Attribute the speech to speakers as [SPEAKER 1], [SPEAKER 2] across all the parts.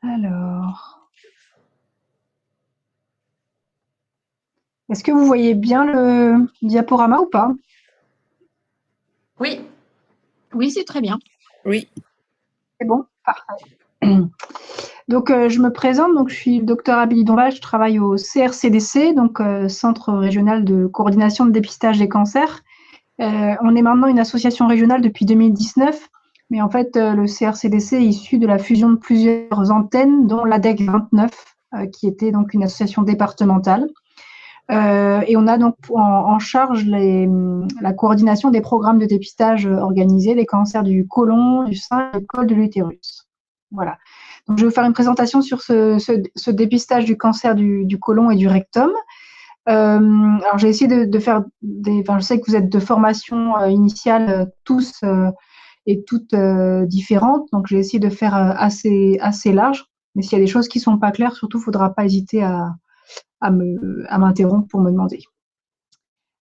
[SPEAKER 1] Alors, est-ce que vous voyez bien le diaporama ou pas?
[SPEAKER 2] Oui. Oui, c'est très bien.
[SPEAKER 3] Oui.
[SPEAKER 1] C'est bon? Parfait. Donc, je me présente. Donc, je suis le docteur Amélie Dombal. Je travaille au CRCDC, donc Centre régional de coordination de dépistage des cancers. On est maintenant une association régionale depuis 2019, mais en fait, le CRCDC est issu de la fusion de plusieurs antennes, dont l'ADEC 29, qui était donc une association départementale. Et on a donc en charge la coordination des programmes de dépistage organisés des cancers du côlon, du sein et du col de l'utérus. Voilà. Donc, je vais vous faire une présentation sur ce dépistage du cancer du côlon et du rectum. Alors, j'ai essayé de faire je sais que vous êtes de formation initiale tous et toutes différentes, donc j'ai essayé de faire assez large. Mais s'il y a des choses qui ne sont pas claires, surtout, il ne faudra pas hésiter à m'interrompre pour me demander.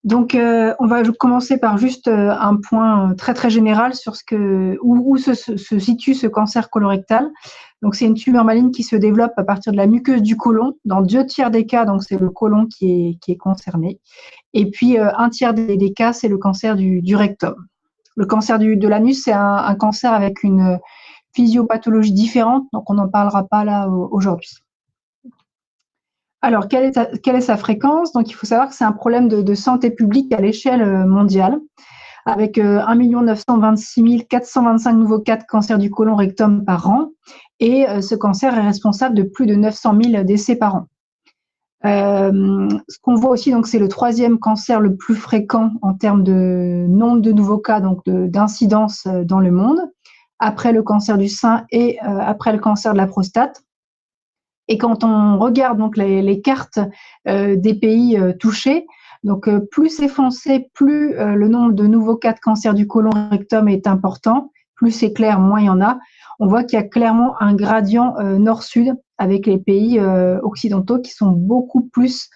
[SPEAKER 1] Donc, on va commencer par juste un point très très général sur où se situe ce cancer colorectal. Donc, c'est une tumeur maligne qui se développe à partir de la muqueuse du côlon. Dans 2/3 des cas, donc c'est le côlon qui est concerné. Et puis, 1/3 des cas, c'est le cancer du rectum. Le cancer de l'anus, c'est un cancer avec une physiopathologie différente, donc on n'en parlera pas là aujourd'hui. Alors, quelle est sa fréquence? Donc, il faut savoir que c'est un problème de santé publique à l'échelle mondiale, avec 1 926 425 nouveaux cas de cancer du côlon rectum par an. Et ce cancer est responsable de plus de 900 000 décès par an. Ce qu'on voit aussi, donc, c'est le 3e cancer le plus fréquent en termes de nombre de nouveaux cas, donc d'incidence dans le monde, après le cancer du sein et après le cancer de la prostate. Et quand on regarde donc les cartes des pays touchés, donc plus c'est foncé, plus le nombre de nouveaux cas de cancer du côlon rectum est important, plus c'est clair, moins il y en a. On voit qu'il y a clairement un gradient nord-sud avec les pays occidentaux qui sont beaucoup plus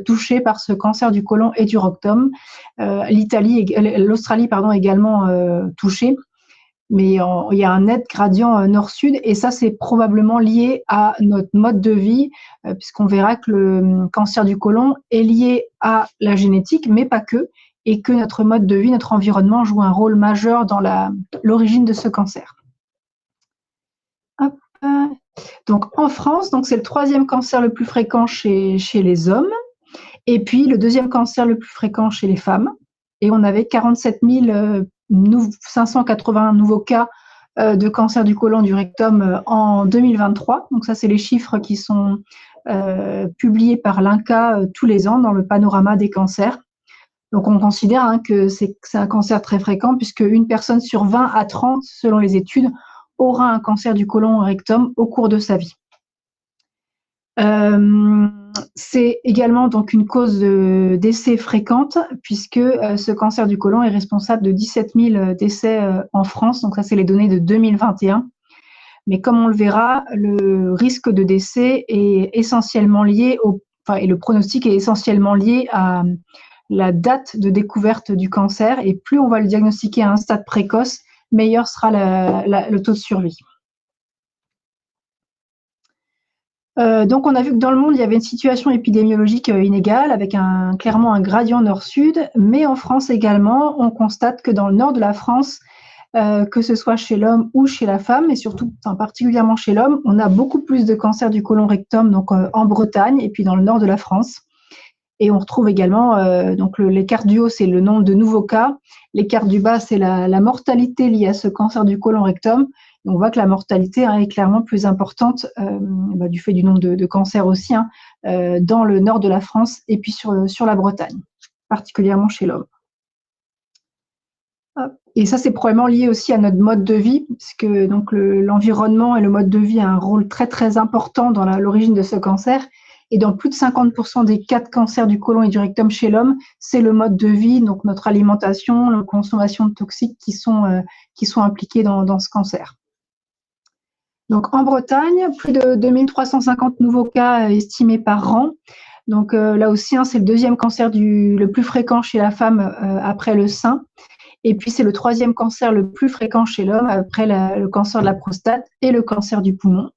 [SPEAKER 1] touchés par ce cancer du côlon et du rectum. L'Australie également touchée. Mais il y a un net gradient nord-sud et ça, c'est probablement lié à notre mode de vie, puisqu'on verra que le cancer du côlon est lié à la génétique, mais pas que, et que notre mode de vie, notre environnement joue un rôle majeur dans l'origine de ce cancer. Hop. Donc, en France, c'est le 3e cancer le plus fréquent chez les hommes, et puis le 2e cancer le plus fréquent chez les femmes. Et on avait 47 580 nouveaux cas de cancer du côlon du rectum en 2023. Donc ça, c'est les chiffres qui sont publiés par l'INCa tous les ans dans le panorama des cancers. Donc on considère que c'est un cancer très fréquent puisque une personne sur 20 à 30, selon les études, aura un cancer du côlon rectum au cours de sa vie. C'est également donc une cause de décès fréquente puisque ce cancer du côlon est responsable de 17 000 décès en France. Donc ça, c'est les données de 2021. Mais comme on le verra, le risque de décès est essentiellement lié et le pronostic est essentiellement lié à la date de découverte du cancer. Et plus on va le diagnostiquer à un stade précoce, meilleur sera le taux de survie. Donc, on a vu que dans le monde, il y avait une situation épidémiologique inégale, avec clairement un gradient nord-sud, mais en France également, on constate que dans le nord de la France, que ce soit chez l'homme ou chez la femme, et surtout, particulièrement chez l'homme, on a beaucoup plus de cancer du côlon rectum, donc en Bretagne et puis dans le nord de la France. Et on retrouve également, les cartes du haut, c'est le nombre de nouveaux cas, les cartes du bas, c'est la mortalité liée à ce cancer du côlon rectum. On voit que la mortalité est clairement plus importante du fait du nombre de cancers aussi dans le nord de la France et puis sur la Bretagne, particulièrement chez l'homme. Et ça, c'est probablement lié aussi à notre mode de vie, puisque l'environnement et le mode de vie a un rôle très très important dans l'origine de ce cancer. Et dans plus de 50% des cas de cancer du côlon et du rectum chez l'homme, c'est le mode de vie, donc notre alimentation, la consommation de toxiques qui sont impliqués dans ce cancer. Donc en Bretagne, plus de 2350 nouveaux cas estimés par an. Donc là aussi, c'est le 2e cancer le plus fréquent chez la femme après le sein. Et puis c'est le 3e cancer le plus fréquent chez l'homme après le cancer de la prostate et le cancer du poumon.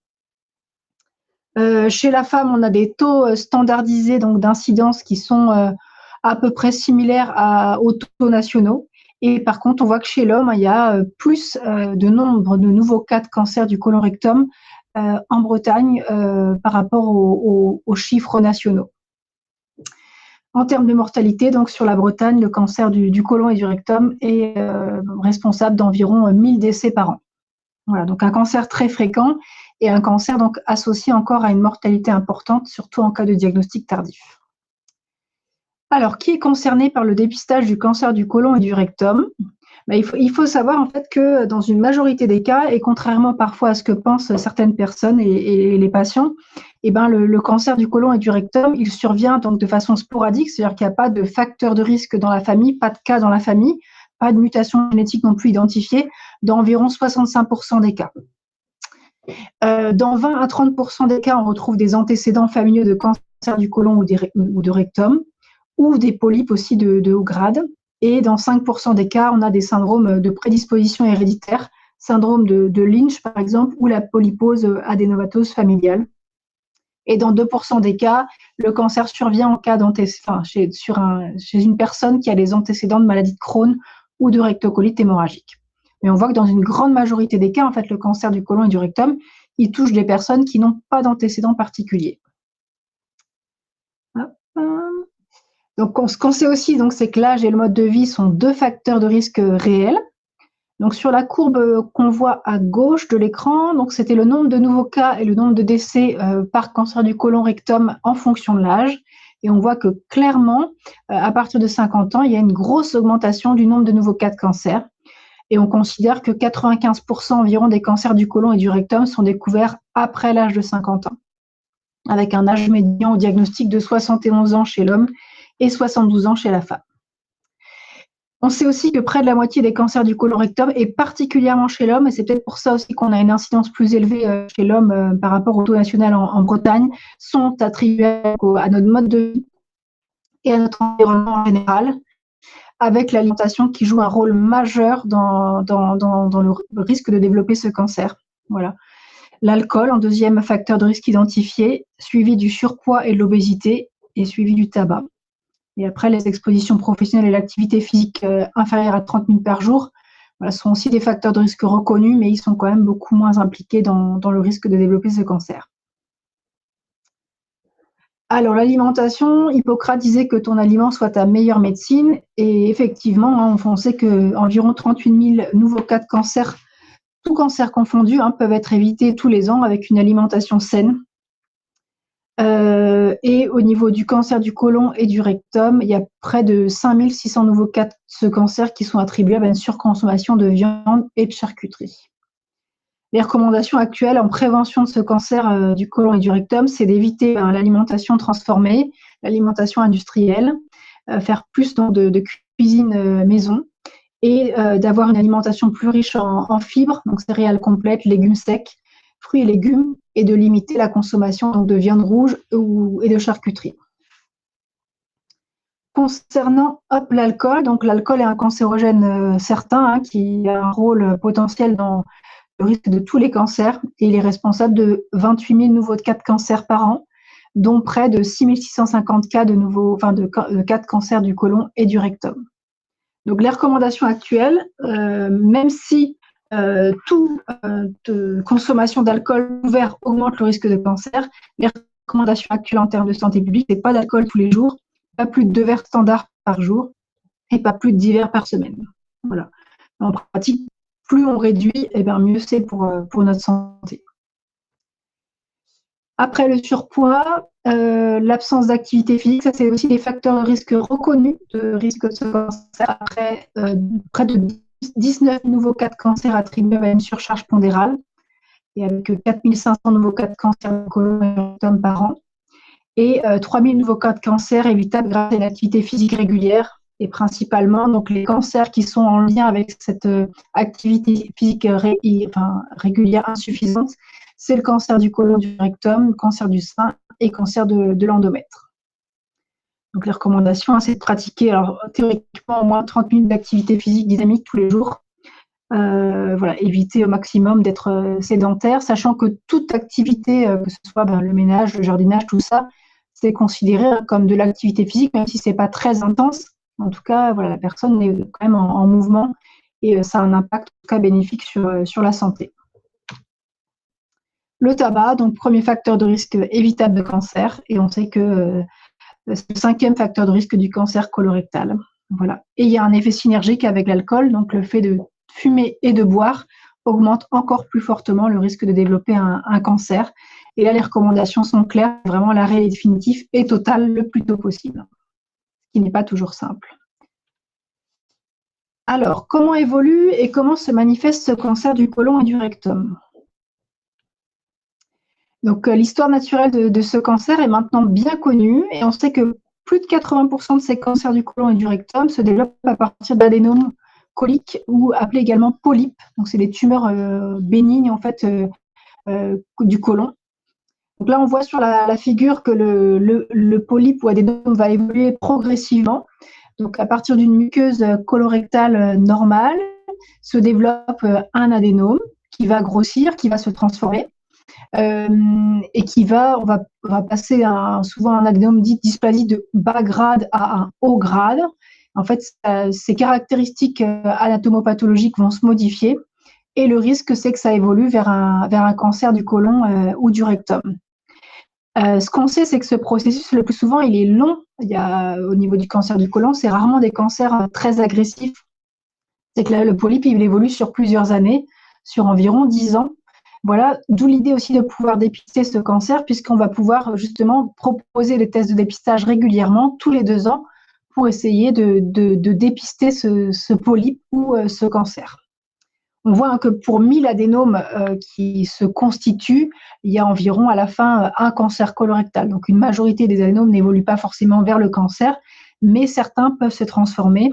[SPEAKER 1] Chez la femme, on a des taux standardisés donc d'incidence qui sont à peu près similaires aux taux nationaux. Et par contre, on voit que chez l'homme, il y a plus de nombre de nouveaux cas de cancer du côlon rectum en Bretagne par rapport aux chiffres nationaux. En termes de mortalité, donc sur la Bretagne, le cancer du côlon et du rectum est responsable d'environ 1000 décès par an. Voilà, donc un cancer très fréquent et un cancer donc associé encore à une mortalité importante, surtout en cas de diagnostic tardif. Alors, qui est concerné par le dépistage du cancer du côlon et du rectum? Il faut savoir en fait que dans une majorité des cas, et contrairement parfois à ce que pensent certaines personnes et les patients, le cancer du côlon et du rectum, il survient donc de façon sporadique, c'est-à-dire qu'il n'y a pas de facteur de risque dans la famille, pas de cas dans la famille, pas de mutation génétique non plus identifiée, dans environ 65% des cas. Dans 20 à 30% des cas, on retrouve des antécédents familiaux de cancer du côlon ou de rectum, ou des polypes aussi de haut grade. Et dans 5% des cas, on a des syndromes de prédisposition héréditaire, syndrome de Lynch par exemple, ou la polypose adénomatose familiale. Et dans 2% des cas, le cancer survient en cas chez une personne qui a des antécédents de maladie de Crohn ou de rectocolite hémorragique. Mais on voit que dans une grande majorité des cas, en fait, le cancer du côlon et du rectum, il touche des personnes qui n'ont pas d'antécédents particuliers. Donc, ce qu'on sait aussi, c'est que l'âge et le mode de vie sont deux facteurs de risque réels. Donc, sur la courbe qu'on voit à gauche de l'écran, donc c'était le nombre de nouveaux cas et le nombre de décès par cancer du côlon rectum en fonction de l'âge. Et on voit que clairement, à partir de 50 ans, il y a une grosse augmentation du nombre de nouveaux cas de cancer. Et on considère que 95% environ des cancers du côlon et du rectum sont découverts après l'âge de 50 ans, avec un âge médian au diagnostic de 71 ans chez l'homme et 72 ans chez la femme. On sait aussi que près de la moitié des cancers du côlon rectum, et particulièrement chez l'homme, et c'est peut-être pour ça aussi qu'on a une incidence plus élevée chez l'homme par rapport au taux national en Bretagne, sont attribués à notre mode de vie et à notre environnement en général, avec l'alimentation qui joue un rôle majeur dans le risque de développer ce cancer. Voilà. L'alcool, en deuxième facteur de risque identifié, suivi du surpoids et de l'obésité, et suivi du tabac. Et après, les expositions professionnelles et l'activité physique inférieure à 30 minutes par jour sont aussi des facteurs de risque reconnus, mais ils sont quand même beaucoup moins impliqués dans le risque de développer ce cancer. Alors, l'alimentation, Hippocrate disait que ton aliment soit ta meilleure médecine. Et effectivement, on sait qu'environ 38 000 nouveaux cas de cancer, tout cancer confondu, peuvent être évités tous les ans avec une alimentation saine. Et au niveau du cancer du côlon et du rectum, il y a près de 5600 nouveaux cas de ce cancer qui sont attribués à une surconsommation de viande et de charcuterie. Les recommandations actuelles en prévention de ce cancer du côlon et du rectum, c'est d'éviter l'alimentation transformée, l'alimentation industrielle, faire plus de cuisine maison et d'avoir une alimentation plus riche en fibres, donc céréales complètes, légumes secs, fruits et légumes, et de limiter la consommation de viande rouge et de charcuterie. Concernant l'alcool, donc l'alcool est un cancérogène certain qui a un rôle potentiel dans le risque de tous les cancers, et il est responsable de 28 000 nouveaux cas de cancer par an, dont près de 6 650 cas de cas de cancer du côlon et du rectum. Donc les recommandations actuelles, même si toute consommation d'alcool ouvert augmente le risque de cancer, les recommandations actuelles en termes de santé publique, c'est pas d'alcool tous les jours, pas plus de 2 verres standards par jour et pas plus de 10 verres par semaine. Voilà. En pratique, plus on réduit, mieux c'est pour notre santé. Après le surpoids, l'absence d'activité physique, ça c'est aussi des facteurs de risque reconnus de risque de ce cancer. Après, près de 19 nouveaux cas de cancer attribués à une surcharge pondérale, et avec 4500 nouveaux cas de cancer du côlon et du rectum par an, et 3000 nouveaux cas de cancer évitables grâce à une activité physique régulière, et principalement donc les cancers qui sont en lien avec cette activité physique régulière insuffisante, c'est le cancer du côlon, du rectum, le cancer du sein et le cancer de l'endomètre. Donc les recommandations, c'est de pratiquer théoriquement au moins 30 minutes d'activité physique dynamique tous les jours, Voilà, éviter au maximum d'être sédentaire, sachant que toute activité, que ce soit le ménage, le jardinage, tout ça, c'est considéré comme de l'activité physique, même si c'est pas très intense. En tout cas, voilà, la personne est quand même en mouvement et ça a un impact en tout cas bénéfique sur la santé. Le tabac, donc premier facteur de risque évitable de cancer, et on sait que c'est le 5e facteur de risque du cancer colorectal. Voilà. Et il y a un effet synergique avec l'alcool, donc le fait de fumer et de boire augmente encore plus fortement le risque de développer un cancer. Et là, les recommandations sont claires, vraiment l'arrêt définitif et total le plus tôt possible, ce qui n'est pas toujours simple. Alors, comment évolue et comment se manifeste ce cancer du côlon et du rectum? Donc, l'histoire naturelle de ce cancer est maintenant bien connue et on sait que plus de 80% de ces cancers du côlon et du rectum se développent à partir d'adénomes coliques ou appelés également polypes. Donc, c'est des tumeurs bénignes en fait du côlon. Donc là, on voit sur la figure que le polype ou adénome va évoluer progressivement. Donc, à partir d'une muqueuse colorectale normale, se développe un adénome qui va grossir, qui va se transformer. Et on va passer souvent un adénome dit dysplasie de bas grade à un haut grade. En fait, ces caractéristiques anatomopathologiques vont se modifier et le risque, c'est que ça évolue vers un cancer du côlon ou du rectum. Ce qu'on sait, c'est que ce processus, le plus souvent, il est long. Au niveau du cancer du côlon, c'est rarement des cancers très agressifs. C'est que le polype, il évolue sur plusieurs années, sur environ 10 ans. Voilà, d'où l'idée aussi de pouvoir dépister ce cancer, puisqu'on va pouvoir justement proposer des tests de dépistage régulièrement, tous les 2 ans, pour essayer de dépister ce polype ou ce cancer. On voit que pour 1000 adénomes qui se constituent, il y a environ à la fin un cancer colorectal. Donc une majorité des adénomes n'évoluent pas forcément vers le cancer, mais certains peuvent se transformer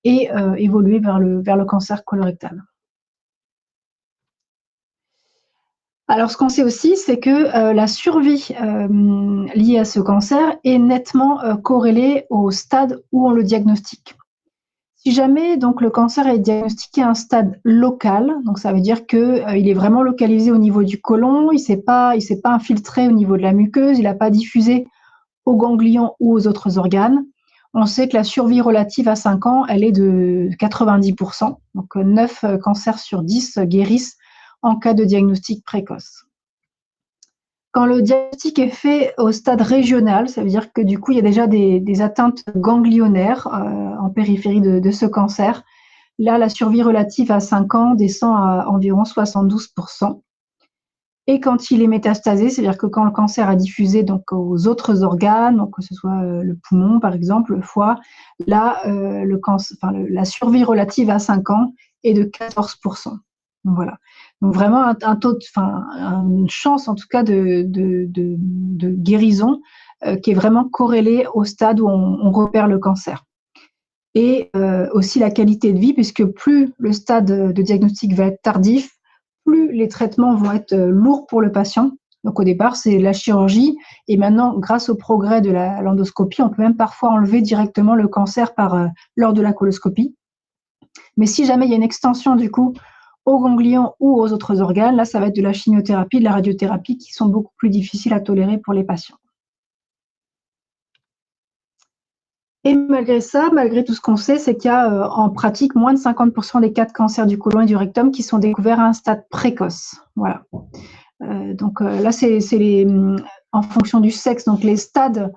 [SPEAKER 1] et évoluer vers le cancer colorectal. Alors, ce qu'on sait aussi, c'est que la survie liée à ce cancer est nettement corrélée au stade où on le diagnostique. Si jamais donc le cancer est diagnostiqué à un stade local, donc ça veut dire qu'il est vraiment localisé au niveau du côlon, il s'est pas infiltré au niveau de la muqueuse, il n'a pas diffusé aux ganglions ou aux autres organes. On sait que la survie relative à 5 ans, elle est de 90%. Donc 9 cancers sur 10 guérissent en cas de diagnostic précoce. Quand le diagnostic est fait au stade régional, ça veut dire que du coup, il y a déjà des atteintes ganglionnaires en périphérie de ce cancer. Là, la survie relative à 5 ans descend à environ 72%. Et quand il est métastasé, c'est-à-dire que quand le cancer a diffusé donc aux autres organes, donc que ce soit le poumon par exemple, le foie, là, la survie relative à 5 ans est de 14%. Donc voilà. Donc vraiment une chance en tout cas de guérison qui est vraiment corrélée au stade où on repère le cancer. Et aussi la qualité de vie, puisque plus le stade de diagnostic va être tardif, plus les traitements vont être lourds pour le patient. Donc au départ, c'est la chirurgie. Et maintenant, grâce au progrès de l'endoscopie, on peut même parfois enlever directement le cancer lors de la coloscopie. Mais si jamais il y a une extension du coup aux ganglions ou aux autres organes, là, ça va être de la chimiothérapie, de la radiothérapie qui sont beaucoup plus difficiles à tolérer pour les patients. Et malgré ça, malgré tout ce qu'on sait, c'est qu'il y a en pratique moins de 50% des cas de cancer du côlon et du rectum qui sont découverts à un stade précoce. Voilà. Donc là, c'est en fonction du sexe, donc les stades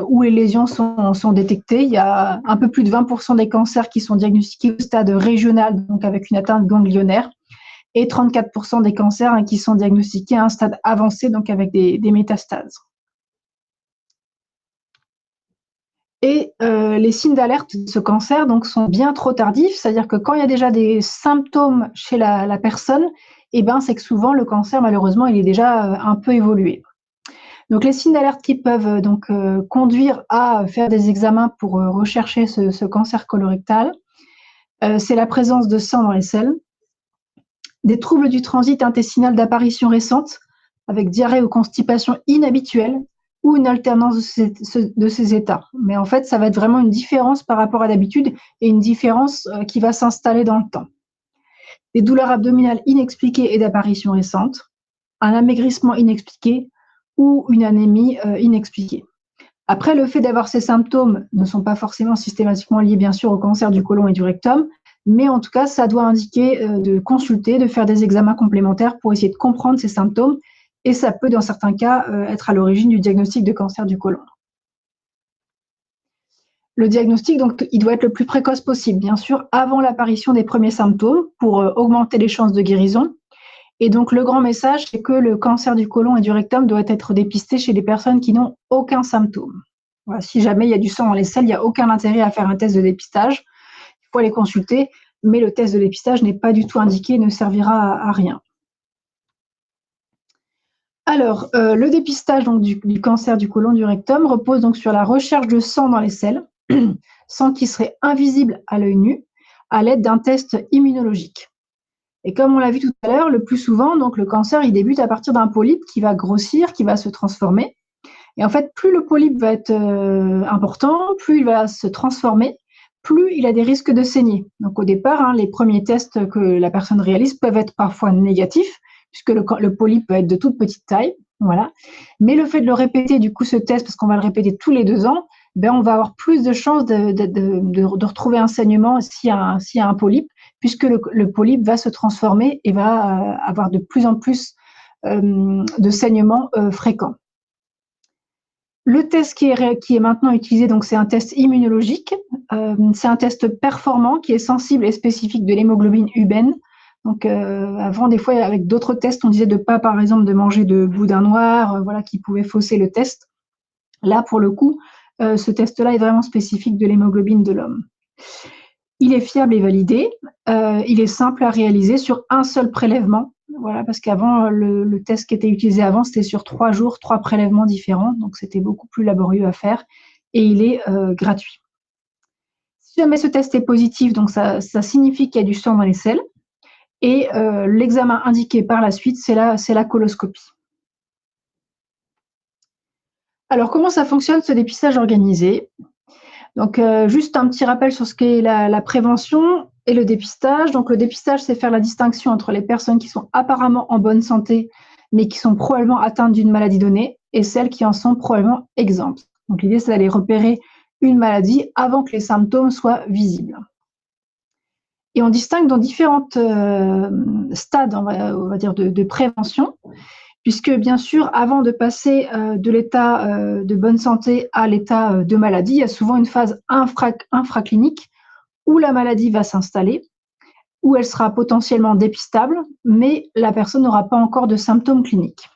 [SPEAKER 1] où les lésions sont détectées. Il y a un peu plus de 20% des cancers qui sont diagnostiqués au stade régional, donc avec une atteinte ganglionnaire, et 34% des cancers qui sont diagnostiqués à un stade avancé, donc avec des métastases. Et les signes d'alerte de ce cancer donc, sont bien trop tardifs, c'est-à-dire que quand il y a déjà des symptômes chez la personne, c'est que souvent le cancer, malheureusement, il est déjà un peu évolué. Donc les signes d'alerte qui peuvent donc conduire à faire des examens pour rechercher ce cancer colorectal, c'est la présence de sang dans les selles, des troubles du transit intestinal d'apparition récente, avec diarrhée ou constipation inhabituelle, ou une alternance de ces états. Mais en fait, ça va être vraiment une différence par rapport à d'habitude et une différence qui va s'installer dans le temps. des douleurs abdominales inexpliquées et d'apparition récente, un amaigrissement inexpliqué ou une anémie inexpliquée. Après, le fait d'avoir ces symptômes ne sont pas forcément systématiquement liés, bien sûr, au cancer du côlon et du rectum, mais en tout cas, ça doit indiquer de consulter, de faire des examens complémentaires pour essayer de comprendre ces symptômes, et ça peut, dans certains cas, être à l'origine du diagnostic de cancer du côlon. Le diagnostic, donc, il doit être le plus précoce possible, bien sûr, avant l'apparition des premiers symptômes, pour augmenter les chances de guérison. Et donc, le grand message, c'est que le cancer du côlon et du rectum doit être dépisté chez des personnes qui n'ont aucun symptôme. Voilà, si jamais il y a du sang dans les selles, il n'y a aucun intérêt à faire un test de dépistage. Il faut aller consulter, mais le test de dépistage n'est pas du tout indiqué, ne servira à rien. Alors, le dépistage donc, du cancer du côlon, du rectum, repose donc sur la recherche de sang dans les selles, sang qui serait invisible à l'œil nu, à l'aide d'un test immunologique. Et comme on l'a vu tout à l'heure, le plus souvent, donc, le cancer, il débute à partir d'un polype qui va grossir, qui va se transformer. Et en fait, plus le polype va être important, plus il va se transformer, plus il a des risques de saigner. Donc au départ, les premiers tests que la personne réalise peuvent être parfois négatifs, puisque le polype peut être de toute petite taille. Voilà. Mais le fait de le répéter, du coup, ce test, parce qu'on va le répéter tous les 2 ans, on va avoir plus de chances de retrouver un saignement s'il y a un polype, puisque le polype va se transformer et va avoir de plus en plus de saignements fréquents. Le test qui est maintenant utilisé, donc c'est un test immunologique. C'est un test performant qui est sensible et spécifique de l'hémoglobine hubaine. Donc avant, des fois, avec d'autres tests, on disait de pas, par exemple, de manger de boudin noir, voilà, qui pouvait fausser le test. Là, pour le coup, ce test-là est vraiment spécifique de l'hémoglobine de l'homme. Il est fiable et validé. Il est simple à réaliser sur un seul prélèvement. Voilà, parce qu'avant, le test qui était utilisé avant, c'était sur 3 jours, 3 prélèvements différents. Donc, c'était beaucoup plus laborieux à faire. Et il est gratuit. Si jamais ce test est positif, donc ça signifie qu'il y a du sang dans les selles. Et l'examen indiqué par la suite, c'est la coloscopie. Alors, comment ça fonctionne, ce dépistage organisé ? Donc, juste un petit rappel sur ce qu'est la prévention et le dépistage. Donc, le dépistage, c'est faire la distinction entre les personnes qui sont apparemment en bonne santé, mais qui sont probablement atteintes d'une maladie donnée, et celles qui en sont probablement exemptes. Donc, l'idée, c'est d'aller repérer une maladie avant que les symptômes soient visibles. Et on distingue dans différents stades, on va dire, de prévention, puisque bien sûr, avant de passer de l'état de bonne santé à l'état de maladie, il y a souvent une phase infraclinique où la maladie va s'installer, où elle sera potentiellement dépistable, mais la personne n'aura pas encore de symptômes cliniques.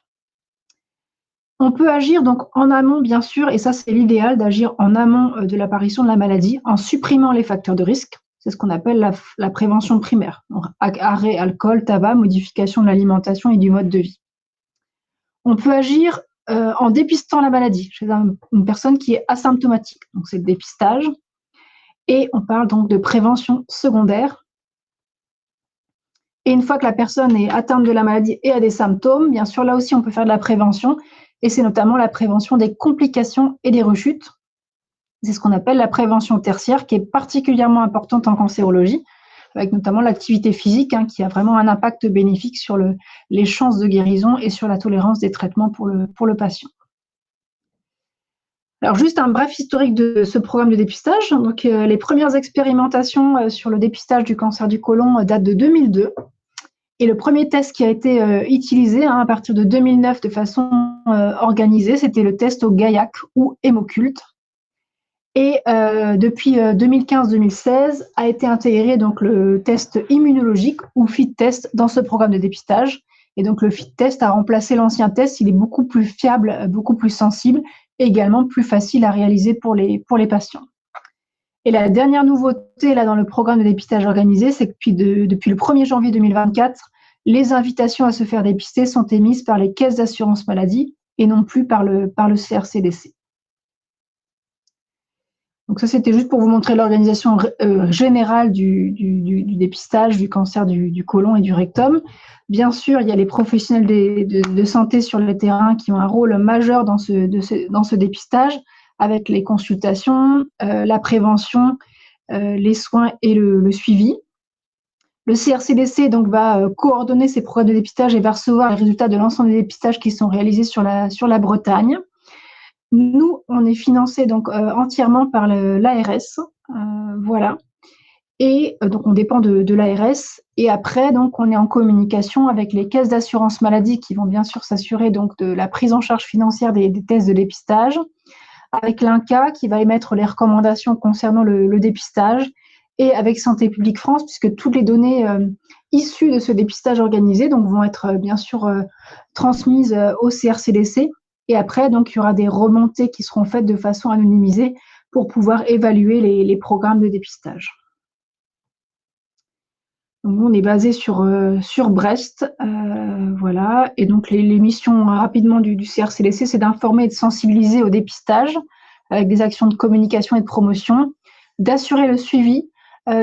[SPEAKER 1] On peut agir donc en amont, bien sûr, et ça c'est l'idéal, d'agir en amont de l'apparition de la maladie en supprimant les facteurs de risque. C'est ce qu'on appelle la prévention primaire. Donc, arrêt alcool, tabac, modification de l'alimentation et du mode de vie. On peut agir en dépistant la maladie chez une personne qui est asymptomatique. Donc, c'est le dépistage. Et on parle donc de prévention secondaire. Et une fois que la personne est atteinte de la maladie et a des symptômes, bien sûr, là aussi, on peut faire de la prévention. Et c'est notamment la prévention des complications et des rechutes. C'est ce qu'on appelle la prévention tertiaire, qui est particulièrement importante en cancérologie, avec notamment l'activité physique, qui a vraiment un impact bénéfique sur les chances de guérison et sur la tolérance des traitements pour le patient. Alors, juste un bref historique de ce programme de dépistage. Donc, les premières expérimentations sur le dépistage du cancer du côlon datent de 2002. Et le premier test qui a été utilisé à partir de 2009 de façon organisée, c'était le test au Gaillac ou Hémoculte. Et depuis 2015-2016 a été intégré donc le test immunologique ou FIT test dans ce programme de dépistage. Et donc le FIT test a remplacé l'ancien test. Il est beaucoup plus fiable, beaucoup plus sensible et également plus facile à réaliser pour les patients. Et la dernière nouveauté là dans le programme de dépistage organisé, c'est que depuis le 1er janvier 2024, les invitations à se faire dépister sont émises par les caisses d'assurance maladie et non plus par le CRCDC. Donc ça, c'était juste pour vous montrer l'organisation générale du dépistage du cancer du côlon et du rectum. Bien sûr, il y a les professionnels de santé sur le terrain qui ont un rôle majeur dans ce dépistage, avec les consultations, la prévention, les soins et le suivi. Le CRCDC donc, va coordonner ces programmes de dépistage et va recevoir les résultats de l'ensemble des dépistages qui sont réalisés sur la Bretagne. Nous, on est financé donc entièrement par l'ARS, voilà. Et donc on dépend de l'ARS. Et après, donc on est en communication avec les caisses d'assurance maladie qui vont bien sûr s'assurer donc de la prise en charge financière des tests de dépistage, avec l'INCa qui va émettre les recommandations concernant le dépistage, et avec Santé publique France, puisque toutes les données issues de ce dépistage organisé donc, vont être bien sûr transmises au CRCDC. Et après, donc, il y aura des remontées qui seront faites de façon anonymisée pour pouvoir évaluer les programmes de dépistage. Donc, nous, on est basé sur Brest, voilà. Et donc, les missions rapidement du CRCDC, c'est d'informer et de sensibiliser au dépistage avec des actions de communication et de promotion, d'assurer le suivi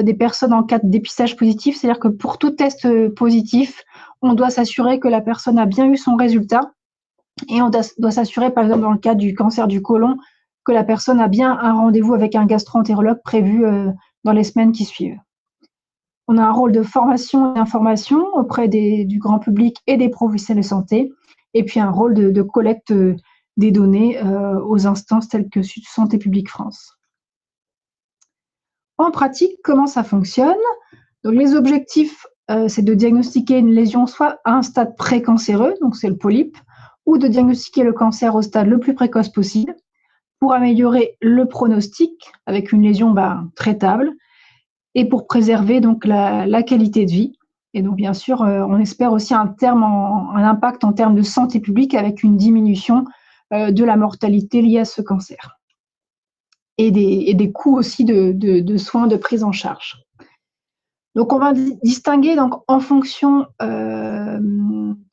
[SPEAKER 1] des personnes en cas de dépistage positif, c'est-à-dire que pour tout test positif, on doit s'assurer que la personne a bien eu son résultat, et on doit s'assurer, par exemple, dans le cas du cancer du côlon, que la personne a bien un rendez-vous avec un gastro-entérologue prévu dans les semaines qui suivent. On a un rôle de formation et d'information auprès du grand public et des professionnels de santé, et puis un rôle de collecte des données aux instances telles que Santé publique France. En pratique, comment ça fonctionne? Donc, les objectifs, c'est de diagnostiquer une lésion soit à un stade précancéreux, donc c'est le polype, ou de diagnostiquer le cancer au stade le plus précoce possible pour améliorer le pronostic avec une lésion traitable et pour préserver donc la qualité de vie. Et donc, bien sûr, on espère aussi un impact en termes de santé publique avec une diminution de la mortalité liée à ce cancer. Et des coûts aussi de soins de prise en charge. Donc, on va distinguer donc, en fonction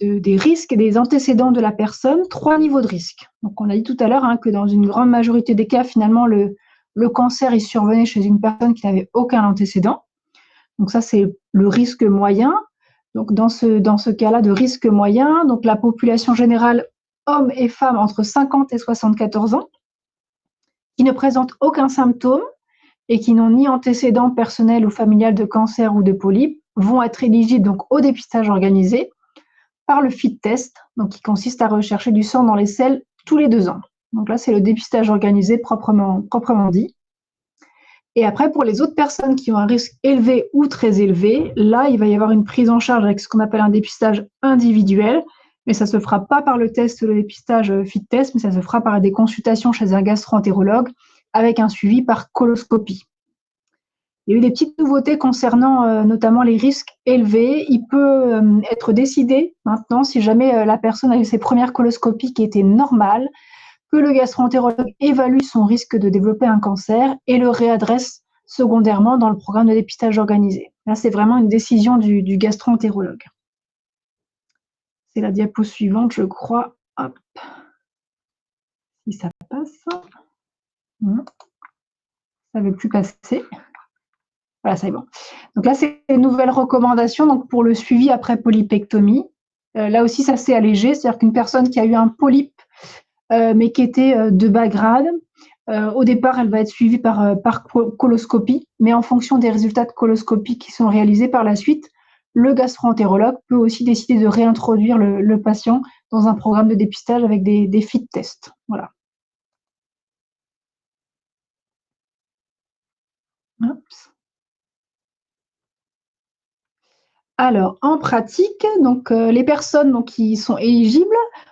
[SPEAKER 1] des risques et des antécédents de la personne, 3 niveaux de risque. Donc, on a dit tout à l'heure que dans une grande majorité des cas, finalement, le cancer il survenait chez une personne qui n'avait aucun antécédent. Donc, ça, c'est le risque moyen. Donc, dans ce cas-là de risque moyen, donc, la population générale, hommes et femmes entre 50 et 74 ans, qui ne présentent aucun symptôme et qui n'ont ni antécédent personnel ou familial de cancer ou de polype, vont être éligibles donc, au dépistage organisé par le FIT test, donc, qui consiste à rechercher du sang dans les selles tous les 2 ans. Donc là, c'est le dépistage organisé proprement dit. Et après, pour les autres personnes qui ont un risque élevé ou très élevé, là, il va y avoir une prise en charge avec ce qu'on appelle un dépistage individuel, mais ça ne se fera pas par le dépistage FIT test, mais ça se fera par des consultations chez un gastro-entérologue avec un suivi par coloscopie. Il y a eu des petites nouveautés concernant notamment les risques élevés. Il peut être décidé maintenant, si jamais la personne a eu ses premières coloscopies qui étaient normales, que le gastro-entérologue évalue son risque de développer un cancer et le réadresse secondairement dans le programme de dépistage organisé. Là, c'est vraiment une décision du gastro-entérologue. C'est la diapo suivante, je crois. Hop. Si ça passe. Non. Ça ne veut plus passer. Voilà, c'est bon. Donc là, c'est une nouvelle recommandation donc pour le suivi après polypectomie. Là aussi, ça s'est allégé. C'est-à-dire qu'une personne qui a eu un polype, mais qui était de bas grade, au départ, elle va être suivie par coloscopie, mais en fonction des résultats de coloscopie qui sont réalisés par la suite, le gastro-entérologue peut aussi décider de réintroduire le patient dans un programme de dépistage avec des FIT tests. Voilà. Oups. Alors, en pratique, donc, les personnes donc, qui sont éligibles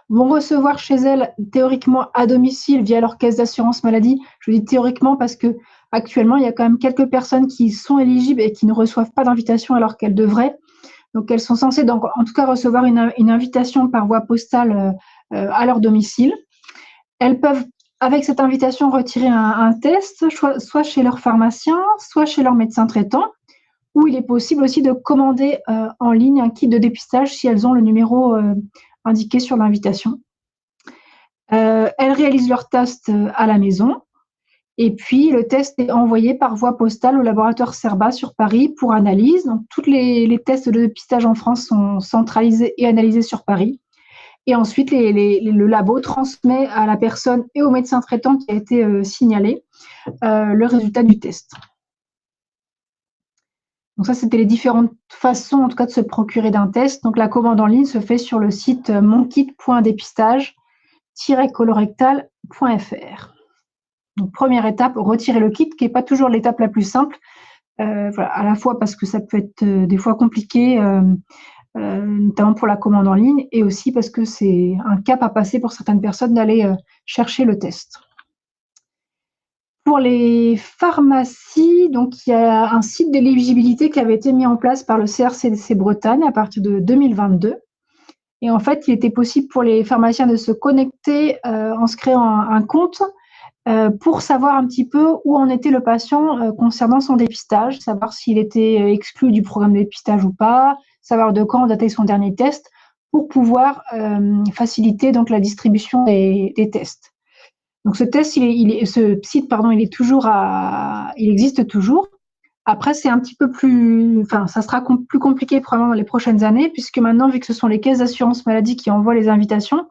[SPEAKER 1] vont recevoir chez elles, théoriquement à domicile, via leur caisse d'assurance maladie. Je dis théoriquement parce qu'actuellement, il y a quand même quelques personnes qui sont éligibles et qui ne reçoivent pas d'invitation alors qu'elles devraient. Donc, elles sont censées, donc, en tout cas, recevoir une invitation par voie postale à leur domicile. Elles peuvent, avec cette invitation, retirer un test, soit chez leur pharmacien, soit chez leur médecin traitant, où il est possible aussi de commander en ligne un kit de dépistage si elles ont le numéro indiqué sur l'invitation. Elles réalisent leur test à la maison. Et puis, le test est envoyé par voie postale au laboratoire Cerba sur Paris pour analyse. Donc, tous les tests de dépistage en France sont centralisés et analysés sur Paris. Et ensuite, le labo transmet à la personne et au médecin traitant qui a été signalé le résultat du test. Donc ça, c'était les différentes façons, en tout cas, de se procurer d'un test. Donc la commande en ligne se fait sur le site monkit.dépistage-colorectal.fr. Donc première étape, retirer le kit, qui n'est pas toujours l'étape la plus simple, voilà, à la fois parce que ça peut être des fois compliqué, notamment pour la commande en ligne, et aussi parce que c'est un cap à passer pour certaines personnes d'aller chercher le test. Pour les pharmacies, donc il y a un site d'éligibilité qui avait été mis en place par le CRCDC Bretagne à partir de 2022. Et en fait, il était possible pour les pharmaciens de se connecter en se créant un compte pour savoir un petit peu où en était le patient concernant son dépistage, savoir s'il était exclu du programme de dépistage ou pas, savoir de quand datait son dernier test, pour pouvoir faciliter donc la distribution des tests. Donc ce test, ce site, pardon, il existe toujours. Après, c'est un petit peu plus, enfin, ça sera plus compliqué probablement dans les prochaines années, puisque maintenant, vu que ce sont les caisses d'assurance maladie qui envoient les invitations,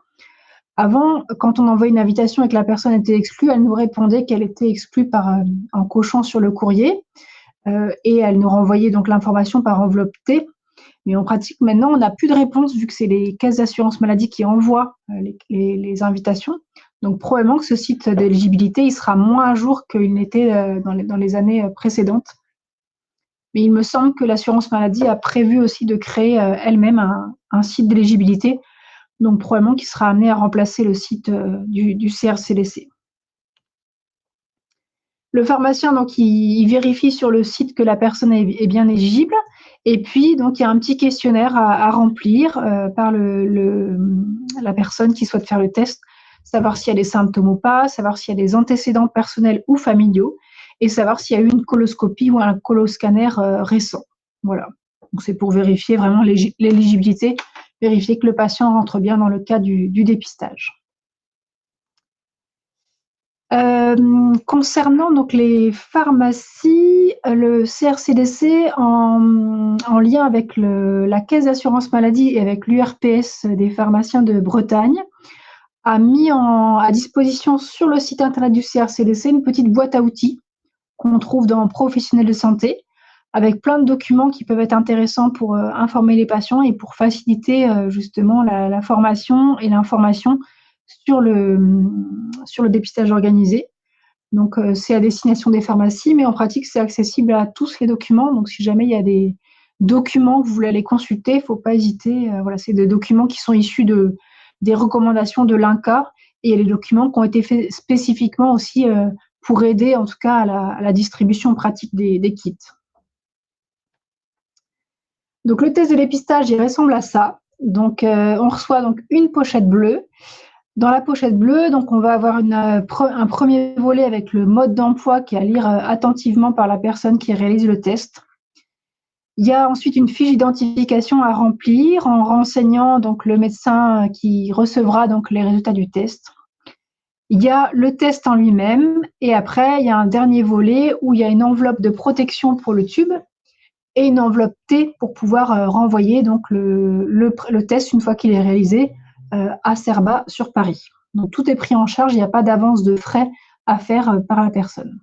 [SPEAKER 1] avant, quand on envoyait une invitation et que la personne était exclue, elle nous répondait qu'elle était exclue en cochant sur le courrier, et elle nous renvoyait donc l'information par enveloppe T. Mais en pratique, maintenant, on n'a plus de réponse vu que c'est les caisses d'assurance maladie qui envoient les invitations. Donc, probablement que ce site d'éligibilité, il sera moins à jour qu'il n'était dans les années précédentes. Mais il me semble que l'assurance maladie a prévu aussi de créer elle-même un site d'éligibilité, donc probablement qu'il sera amené à remplacer le site du CRCDC. Le pharmacien, donc, il vérifie sur le site que la personne est bien éligible. Et puis, donc, il y a un petit questionnaire à remplir par la personne qui souhaite faire le test, savoir s'il y a des symptômes ou pas, savoir s'il y a des antécédents personnels ou familiaux, et savoir s'il y a eu une coloscopie ou un coloscanner récent. Voilà. Donc, c'est pour vérifier vraiment l'éligibilité, vérifier que le patient rentre bien dans le cas du dépistage. Concernant donc les pharmacies, le CRCDC, en lien avec la Caisse d'assurance maladie et avec l'URPS des pharmaciens de Bretagne, a mis à disposition sur le site internet du CRCDC une petite boîte à outils qu'on trouve dans Professionnels de santé, avec plein de documents qui peuvent être intéressants pour informer les patients et pour faciliter justement la formation et l'information sur le dépistage organisé. Donc, c'est à destination des pharmacies, mais en pratique, c'est accessible à tous les documents. Donc, si jamais il y a des documents que vous voulez aller consulter, il ne faut pas hésiter. Voilà, c'est des documents qui sont issus des recommandations de l'INCa, et il y a les documents qui ont été faits spécifiquement aussi pour aider, en tout cas, à la distribution pratique des kits. Donc, le test de dépistage, il ressemble à ça. Donc, on reçoit donc une pochette bleue. Dans la pochette bleue, donc, on va avoir un premier volet avec le mode d'emploi qui est à lire attentivement par la personne qui réalise le test. Il y a ensuite une fiche d'identification à remplir en renseignant donc le médecin qui recevra donc les résultats du test. Il y a le test en lui-même, et après, il y a un dernier volet où il y a une enveloppe de protection pour le tube et une enveloppe T pour pouvoir renvoyer donc le test une fois qu'il est réalisé à Cerba sur Paris. Donc tout est pris en charge, il n'y a pas d'avance de frais à faire par la personne.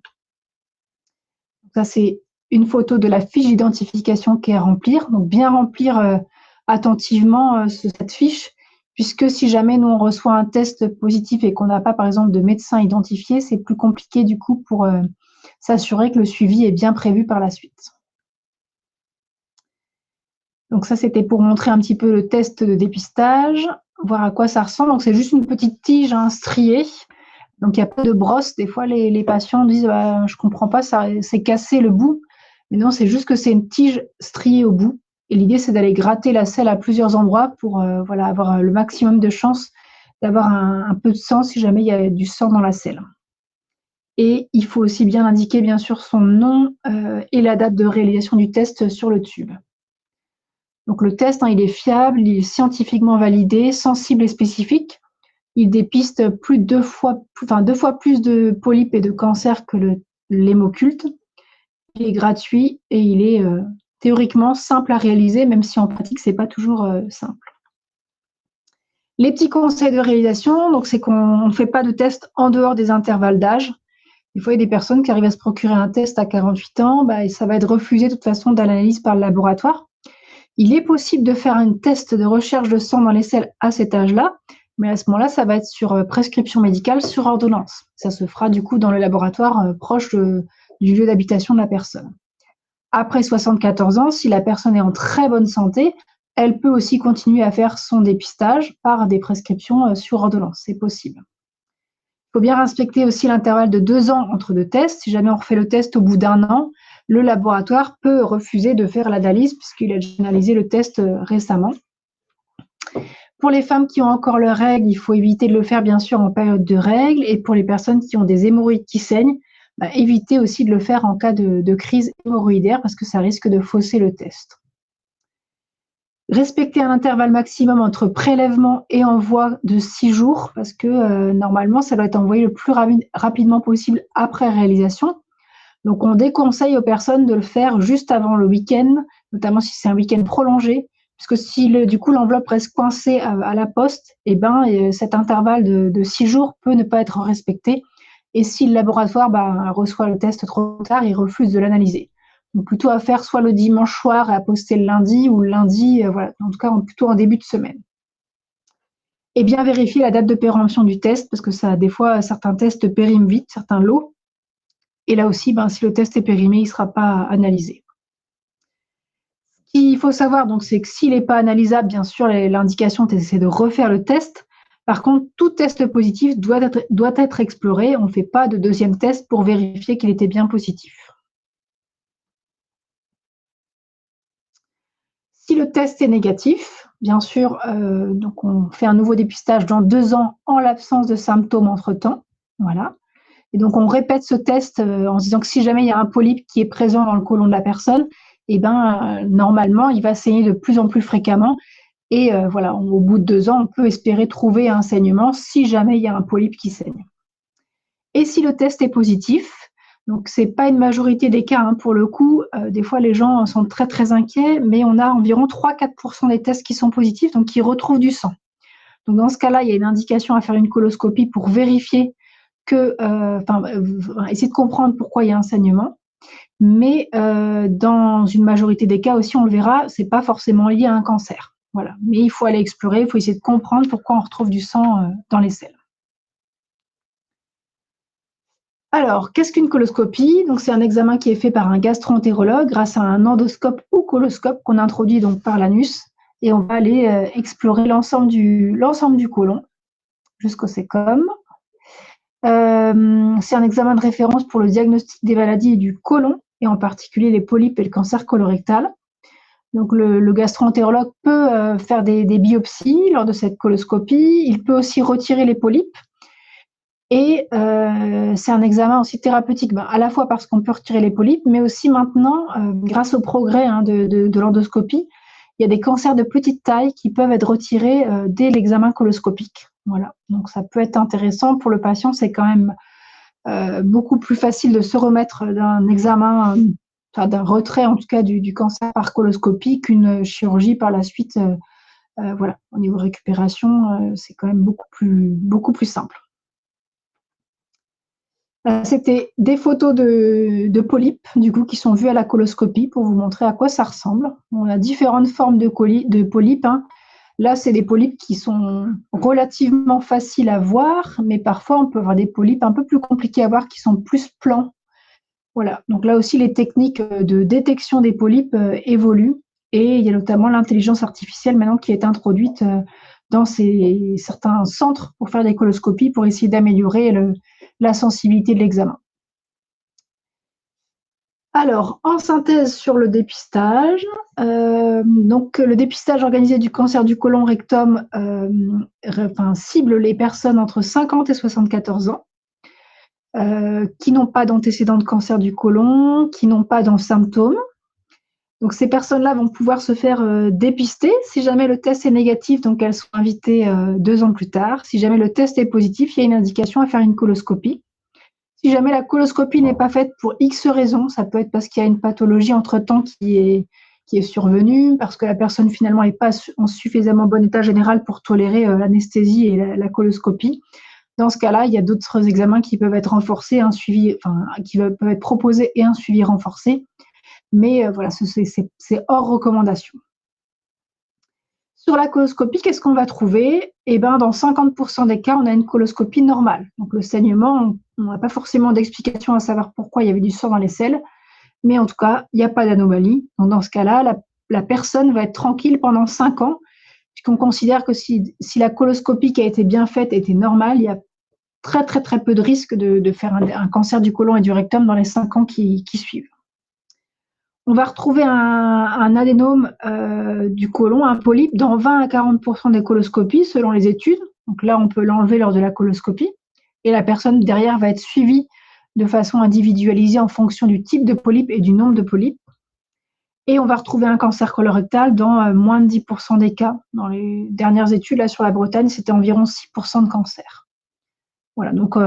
[SPEAKER 1] Donc, ça, c'est une photo de la fiche d'identification qui est à remplir. Donc bien remplir attentivement cette fiche, puisque si jamais nous on reçoit un test positif et qu'on n'a pas par exemple de médecin identifié, c'est plus compliqué du coup pour s'assurer que le suivi est bien prévu par la suite. Donc ça, c'était pour montrer un petit peu le test de dépistage, voir à quoi ça ressemble. Donc c'est juste une petite tige striée. Donc il n'y a pas de brosse. Des fois, les patients disent bah, je ne comprends pas, c'est cassé le bout. Mais non, c'est juste que c'est une tige striée au bout. Et l'idée, c'est d'aller gratter la selle à plusieurs endroits pour avoir le maximum de chances d'avoir un peu de sang si jamais il y a du sang dans la selle. Et il faut aussi bien indiquer, bien sûr, son nom et la date de réalisation du test sur le tube. Donc le test, il est fiable, il est scientifiquement validé, sensible et spécifique. Il dépiste deux fois plus de polypes et de cancers que l'hémoculte. Il est gratuit et il est théoriquement simple à réaliser, même si en pratique, ce n'est pas toujours simple. Les petits conseils de réalisation, donc c'est qu'on ne fait pas de test en dehors des intervalles d'âge. Des fois, il y a des personnes qui arrivent à se procurer un test à 48 ans, et ça va être refusé de toute façon dans l'analyse par le laboratoire. Il est possible de faire un test de recherche de sang dans les selles à cet âge-là, mais à ce moment-là, ça va être sur prescription médicale, sur ordonnance. Ça se fera du coup dans le laboratoire proche du lieu d'habitation de la personne. Après 74 ans, si la personne est en très bonne santé, elle peut aussi continuer à faire son dépistage par des prescriptions sur ordonnance. C'est possible. Il faut bien respecter aussi l'intervalle de 2 ans entre 2 tests. Si jamais on refait le test au bout d'1 an, le laboratoire peut refuser de faire l'analyse puisqu'il a déjà analysé le test récemment. Pour les femmes qui ont encore leurs règles, il faut éviter de le faire bien sûr en période de règles. Et pour les personnes qui ont des hémorroïdes qui saignent, éviter aussi de le faire en cas de crise hémorroïdaire parce que ça risque de fausser le test. Respecter un intervalle maximum entre prélèvement et envoi de 6 jours parce que normalement, ça doit être envoyé le plus rapidement possible après réalisation. Donc, on déconseille aux personnes de le faire juste avant le week-end, notamment si c'est un week-end prolongé, puisque si du coup l'enveloppe reste coincée à la poste, cet intervalle de 6 jours peut ne pas être respecté. Et si le laboratoire reçoit le test trop tard, il refuse de l'analyser. Donc plutôt à faire soit le dimanche soir et à poster le lundi ou le lundi, en tout cas plutôt en début de semaine. Et bien vérifier la date de péremption du test, parce que des fois, certains tests périment vite, certains lots. Et là aussi, si le test est périmé, il ne sera pas analysé. Ce qu'il faut savoir, donc, c'est que s'il n'est pas analysable, bien sûr, l'indication, c'est de refaire le test. Par contre, tout test positif doit être exploré. On ne fait pas de deuxième test pour vérifier qu'il était bien positif. Si le test est négatif, bien sûr, donc on fait un nouveau dépistage dans 2 ans en l'absence de symptômes entre-temps. Voilà. Et donc, on répète ce test en se disant que si jamais il y a un polype qui est présent dans le côlon de la personne, normalement, il va saigner de plus en plus fréquemment. Et au bout de 2 ans, on peut espérer trouver un saignement si jamais il y a un polype qui saigne. Et si le test est positif, donc ce n'est pas une majorité des cas, pour le coup, des fois les gens sont très très inquiets, mais on a environ 3-4% des tests qui sont positifs, donc qui retrouvent du sang. Donc dans ce cas-là, il y a une indication à faire une coloscopie pour vérifier essayer de comprendre pourquoi il y a un saignement. Mais dans une majorité des cas aussi, on le verra, ce n'est pas forcément lié à un cancer. Voilà. Mais il faut aller explorer, il faut essayer de comprendre pourquoi on retrouve du sang dans les selles. Alors, qu'est-ce qu'une coloscopie? Donc, c'est un examen qui est fait par un gastro-entérologue grâce à un endoscope ou coloscope qu'on introduit donc par l'anus. Et on va aller explorer l'ensemble du côlon jusqu'au cécum. C'est un examen de référence pour le diagnostic des maladies du côlon, et en particulier les polypes et le cancer colorectal. Donc, le gastro-entérologue peut faire des biopsies lors de cette coloscopie. Il peut aussi retirer les polypes. Et c'est un examen aussi thérapeutique, à la fois parce qu'on peut retirer les polypes, mais aussi maintenant, grâce au progrès de l'endoscopie, il y a des cancers de petite taille qui peuvent être retirés dès l'examen coloscopique. Voilà. Donc ça peut être intéressant pour le patient, c'est quand même beaucoup plus facile de se remettre d'un examen, d'un retrait en tout cas du cancer par coloscopie qu'une chirurgie par la suite. Au niveau récupération, c'est quand même beaucoup plus simple. C'était des photos de polypes, du coup, qui sont vues à la coloscopie pour vous montrer à quoi ça ressemble. On a différentes formes de polypes. Là, c'est des polypes qui sont relativement faciles à voir, mais parfois, on peut avoir des polypes un peu plus compliqués à voir qui sont plus plans. Voilà. Donc là aussi, les techniques de détection des polypes évoluent, et il y a notamment l'intelligence artificielle maintenant qui est introduite dans certains centres pour faire des coloscopies pour essayer d'améliorer la sensibilité de l'examen. Alors, en synthèse sur le dépistage, donc le dépistage organisé du cancer du côlon rectum cible les personnes entre 50 et 74 ans qui n'ont pas d'antécédents de cancer du côlon, qui n'ont pas de symptômes. Donc, ces personnes-là vont pouvoir se faire dépister. Si jamais le test est négatif, donc elles sont invitées 2 ans plus tard. Si jamais le test est positif, il y a une indication à faire une coloscopie. Si jamais la coloscopie n'est pas faite pour X raisons, ça peut être parce qu'il y a une pathologie entre-temps qui est survenue, parce que la personne finalement n'est pas en suffisamment bon état général pour tolérer l'anesthésie et la coloscopie. Dans ce cas-là, il y a d'autres examens qui peuvent être renforcés, un suivi, qui peuvent être proposés et un suivi renforcé. Mais voilà, c'est hors recommandation. Sur la coloscopie, qu'est-ce qu'on va trouver? Eh ben, dans 50% des cas, on a une coloscopie normale. Donc le saignement, on n'a pas forcément d'explication à savoir pourquoi il y avait du sang dans les selles, mais en tout cas, il n'y a pas d'anomalie. Donc dans ce cas-là, la personne va être tranquille pendant 5 ans, puisqu'on considère que si la coloscopie qui a été bien faite était normale, il y a très très très peu de risque de faire un cancer du côlon et du rectum dans les 5 ans qui suivent. On va retrouver un adénome du côlon, un polype, dans 20 à 40% des coloscopies selon les études. Donc là, on peut l'enlever lors de la coloscopie et la personne derrière va être suivie de façon individualisée en fonction du type de polype et du nombre de polypes. Et on va retrouver un cancer colorectal dans moins de 10% des cas. Dans les dernières études là, sur la Bretagne, c'était environ 6% de cancer. Voilà, donc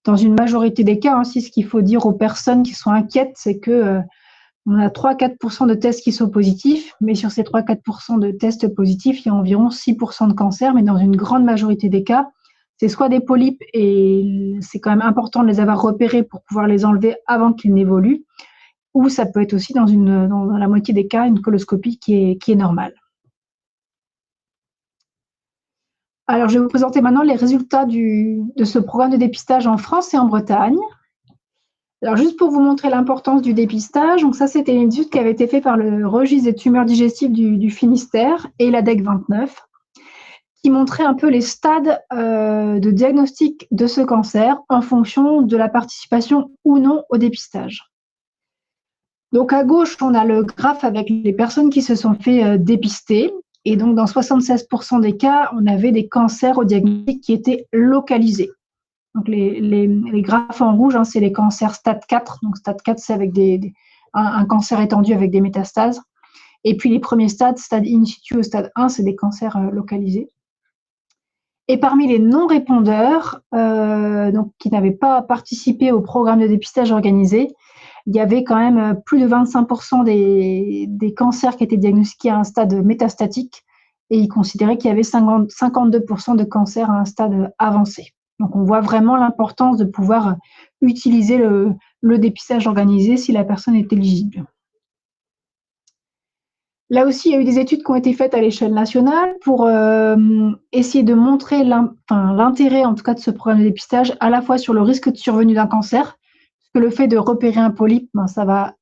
[SPEAKER 1] dans une majorité des cas, ce qu'il faut dire aux personnes qui sont inquiètes, c'est que on a 3-4% de tests qui sont positifs, mais sur ces 3-4% de tests positifs, il y a environ 6% de cancer, mais dans une grande majorité des cas, c'est soit des polypes, et c'est quand même important de les avoir repérés pour pouvoir les enlever avant qu'ils n'évoluent, ou ça peut être aussi dans la moitié des cas, une coloscopie qui est normale. Alors, je vais vous présenter maintenant les résultats de ce programme de dépistage en France et en Bretagne. Alors, juste pour vous montrer l'importance du dépistage, donc ça, c'était une étude qui avait été faite par le registre des tumeurs digestives du Finistère et la DEC 29, qui montrait un peu les stades de diagnostic de ce cancer en fonction de la participation ou non au dépistage. Donc, à gauche, on a le graphe avec les personnes qui se sont fait dépister. Et donc, dans 76% des cas, on avait des cancers au diagnostic qui étaient localisés. Donc, les graphes en rouge, c'est les cancers stade 4. Donc, stade 4, c'est avec un cancer étendu avec des métastases. Et puis, les premiers stades, stade in situ au stade 1, c'est des cancers localisés. Et parmi les non-répondeurs, donc, qui n'avaient pas participé au programme de dépistage organisé, il y avait quand même plus de 25% des cancers qui étaient diagnostiqués à un stade métastatique. Et ils considéraient qu'il y avait 52% de cancers à un stade avancé. Donc, on voit vraiment l'importance de pouvoir utiliser le dépistage organisé si la personne est éligible. Là aussi, il y a eu des études qui ont été faites à l'échelle nationale pour essayer de montrer l'intérêt, en tout cas, de ce programme de dépistage, à la fois sur le risque de survenue d'un cancer, parce que le fait de repérer un polype, ça va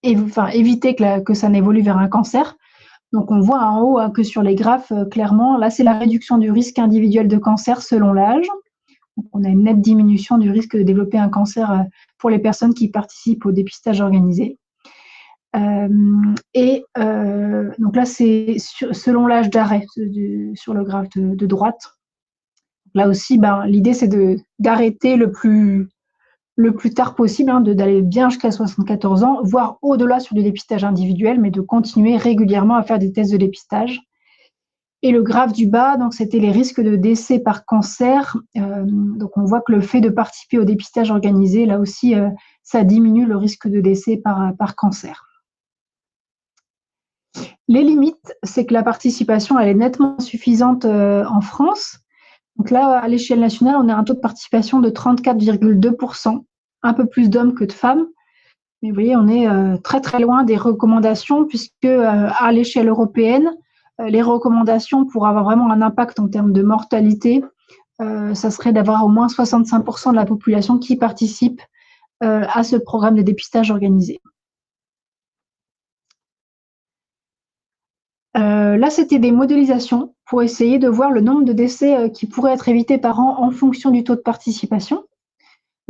[SPEAKER 1] éviter que ça n'évolue vers un cancer. Donc, on voit en haut que sur les graphes, clairement, là, c'est la réduction du risque individuel de cancer selon l'âge. Donc, on a une nette diminution du risque de développer un cancer pour les personnes qui participent au dépistage organisé. Donc là, c'est selon l'âge d'arrêt sur le graphe de droite. Là aussi, l'idée, c'est d'arrêter le plus tard possible, d'aller bien jusqu'à 74 ans, voire au-delà sur du dépistage individuel, mais de continuer régulièrement à faire des tests de dépistage. Et le graphe du bas, donc c'était les risques de décès par cancer. Donc on voit que le fait de participer au dépistage organisé, là aussi, ça diminue le risque de décès par cancer. Les limites, c'est que la participation, elle est nettement insuffisante en France. Donc là, à l'échelle nationale, on a un taux de participation de 34,2%, un peu plus d'hommes que de femmes. Mais vous voyez, on est très très loin des recommandations, puisque à l'échelle européenne, les recommandations pour avoir vraiment un impact en termes de mortalité, ça serait d'avoir au moins 65% de la population qui participe à ce programme de dépistage organisé. Là, c'était des modélisations pour essayer de voir le nombre de décès qui pourraient être évités par an en fonction du taux de participation.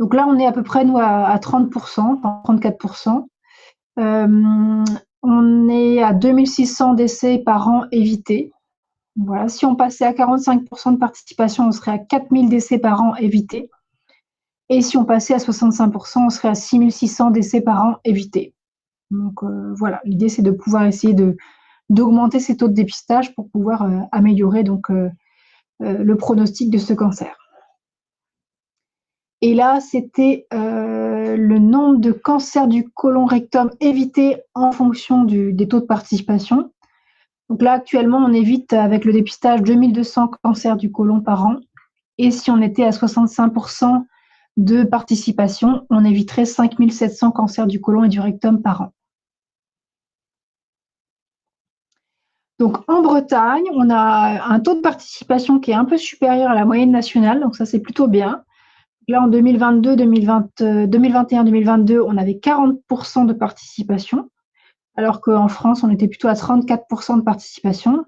[SPEAKER 1] Donc là, on est à peu près, nous, à 30%, 34%. On est à 2600 décès par an évités. Voilà. Si on passait à 45% de participation, on serait à 4000 décès par an évités. Et si on passait à 65%, on serait à 6600 décès par an évités. Donc voilà, l'idée, c'est de pouvoir essayer d'augmenter ces taux de dépistage pour pouvoir améliorer le pronostic de ce cancer. Et là, c'était le nombre de cancers du côlon rectum évités en fonction des taux de participation. Donc là, actuellement, on évite avec le dépistage 2200 cancers du côlon par an. Et si on était à 65% de participation, on éviterait 5 700 cancers du côlon et du rectum par an. Donc en Bretagne, on a un taux de participation qui est un peu supérieur à la moyenne nationale, donc ça c'est plutôt bien. Là en 2022, 2021, 2022, on avait 40% de participation, alors qu'en France on était plutôt à 34% de participation.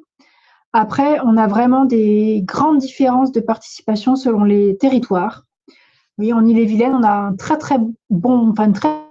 [SPEAKER 1] Après, on a vraiment des grandes différences de participation selon les territoires. Oui, en Ille-et-Vilaine, on a un très très bon, enfin une très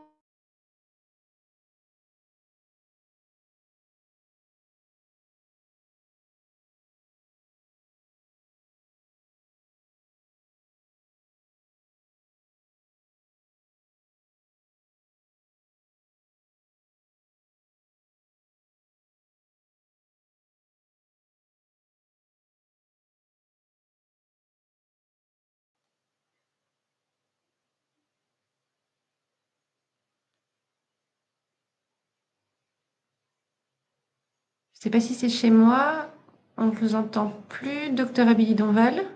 [SPEAKER 3] Je ne sais pas si c'est chez moi. On ne vous entend plus, docteur Abili Donval.